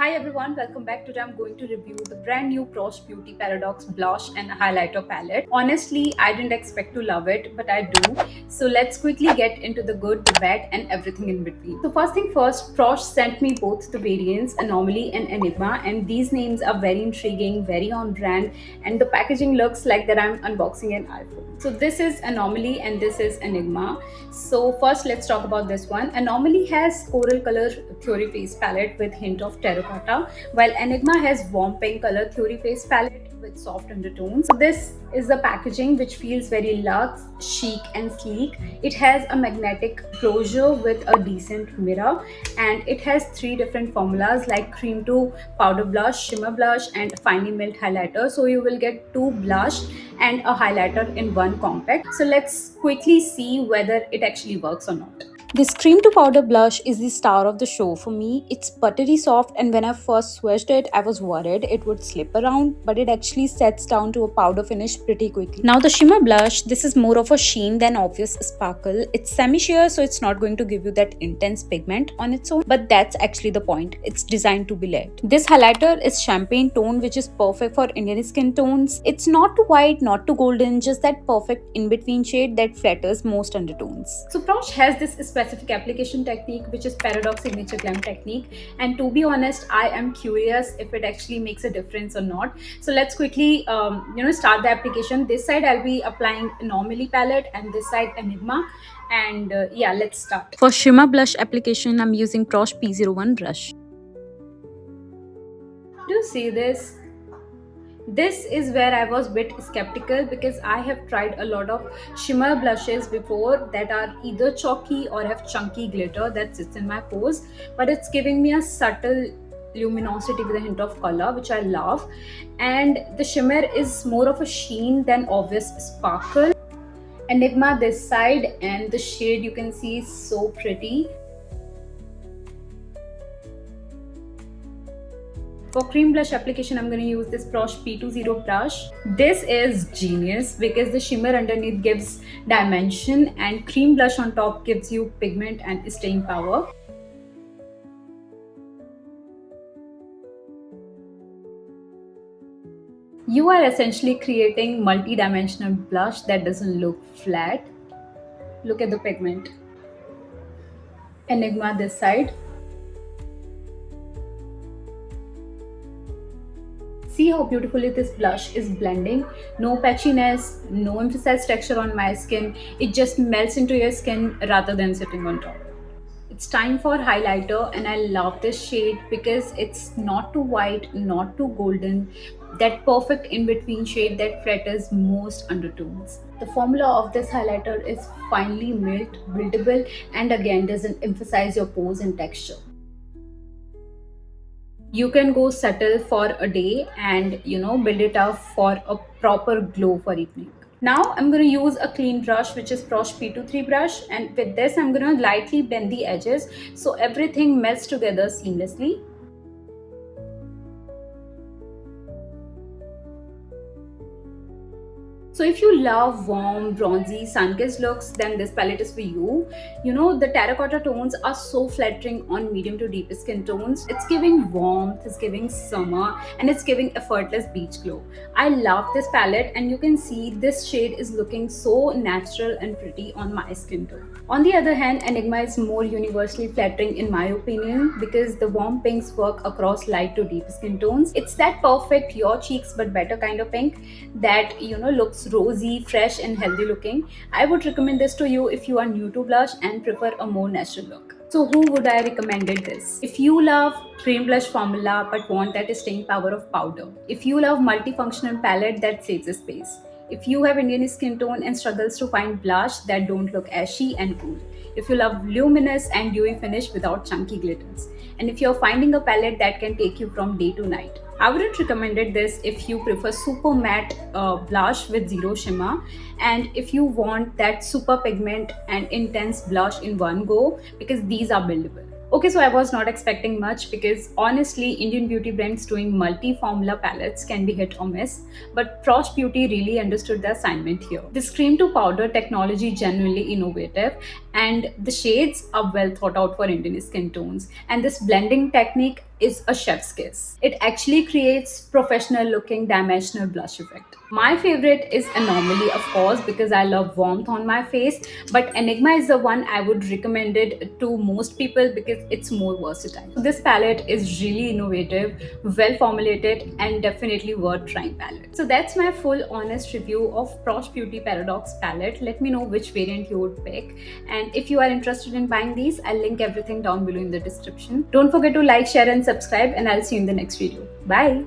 Hi everyone, welcome back. Today I'm going to review the brand new Prosh Beauty Paradox Blush and Highlighter Palette. Honestly, I didn't expect to love it, but I do. So let's quickly get into the good, the bad and everything in between. So first thing first, Prosh sent me both the variants, Anomaly and Enigma, and these names are very intriguing, very on brand, and the packaging looks like that I'm unboxing an iPhone. So this is Anomaly and this is Enigma. So first let's talk about this one. Anomaly has coral color Theory Face palette with hint of terracotta, while Enigma has warm pink color Theory Face palette with soft undertones. So this is the packaging, which feels very luxe, chic and sleek. It has a magnetic closure with a decent mirror, and it has three different formulas like cream to powder blush, shimmer blush and finely milled highlighter. So you will get two blush and a highlighter in one compact. So let's quickly see whether it actually works or not. This cream to powder blush is the star of the show for me. It's buttery soft, and when I first swatched it, I was worried it would slip around, but it actually sets down to a powder finish pretty quickly. Now the shimmer blush, this is more of a sheen than obvious sparkle. It's semi-sheer, so it's not going to give you that intense pigment on its own, but that's actually the point. It's designed to be layered. This highlighter is champagne tone, which is perfect for Indian skin tones. It's not too white, not too golden, just that perfect in-between shade that flatters most undertones. So Prosh has this specific application technique, which is Paradox Signature Glam technique, and to be honest, I am curious if it actually makes a difference or not. So let's quickly start the application. This side I'll be applying Anomaly palette and this side Enigma, and yeah, let's start. For shimmer blush application, I'm using Prosh P01 brush. Do you see this? This is where I was a bit skeptical, because I have tried a lot of shimmer blushes before that are either chalky or have chunky glitter that sits in my pores, but it's giving me a subtle luminosity with a hint of color, which I love, and the shimmer is more of a sheen than obvious sparkle. Enigma this side, and the shade you can see is so pretty. For cream blush application, I'm going to use this Prosh P20 brush. This is genius because the shimmer underneath gives dimension and cream blush on top gives you pigment and staying power. You are essentially creating multi-dimensional blush that doesn't look flat. Look at the pigment. Enigma this side. See how beautifully this blush is blending. No patchiness, no emphasized texture on my skin. It just melts into your skin rather than sitting on top. It's time for highlighter, and I love this shade because it's not too white, not too golden. That perfect in-between shade that flatters most undertones. The formula of this highlighter is finely milled, buildable, and again doesn't emphasize your pores and texture. You can go subtle for a day and build it up for a proper glow for evening. Now I'm going to use a clean brush, which is Prosh P23 brush, and with this I'm going to lightly bend the edges so everything melts together seamlessly. So if you love warm, bronzy, sun-kissed looks, then this palette is for you. The terracotta tones are so flattering on medium to deep skin tones. It's giving warmth, it's giving summer, and it's giving effortless beach glow. I love this palette, and you can see this shade is looking so natural and pretty on my skin tone. On the other hand, Enigma is more universally flattering in my opinion because the warm pinks work across light to deep skin tones. It's that perfect your cheeks but better kind of pink that looks rosy, fresh and healthy looking. I would recommend this to you if you are new to blush and prefer a more natural look. So who would I recommended this? If you love cream blush formula but want that staying power of powder. If you love multifunctional palette that saves the space. If you have Indian skin tone and struggles to find blush that don't look ashy and cool. If you love luminous and dewy finish without chunky glitters. And if you're finding a palette that can take you from day to night. I wouldn't recommend this if you prefer super matte blush with zero shimmer, and if you want that super pigment and intense blush in one go, because these are buildable. Okay, so I was not expecting much because honestly, Indian beauty brands doing multi-formula palettes can be hit or miss, but Prosh Beauty really understood the assignment here. This cream to powder technology genuinely innovative, and the shades are well thought out for Indian skin tones, and this blending technique is a chef's kiss. It actually creates professional looking dimensional blush effect. My favorite is Anomaly, of course, because I love warmth on my face, but Enigma is the one I would recommend it to most people because it's more versatile. This palette is really innovative, well formulated, and definitely worth trying palette. So that's my full honest review of Prosh Beauty Paradox palette. Let me know which variant you would pick, and if you are interested in buying these, I'll link everything down below in the description. Don't forget to like, share, and subscribe, and I'll see you in the next video. Bye.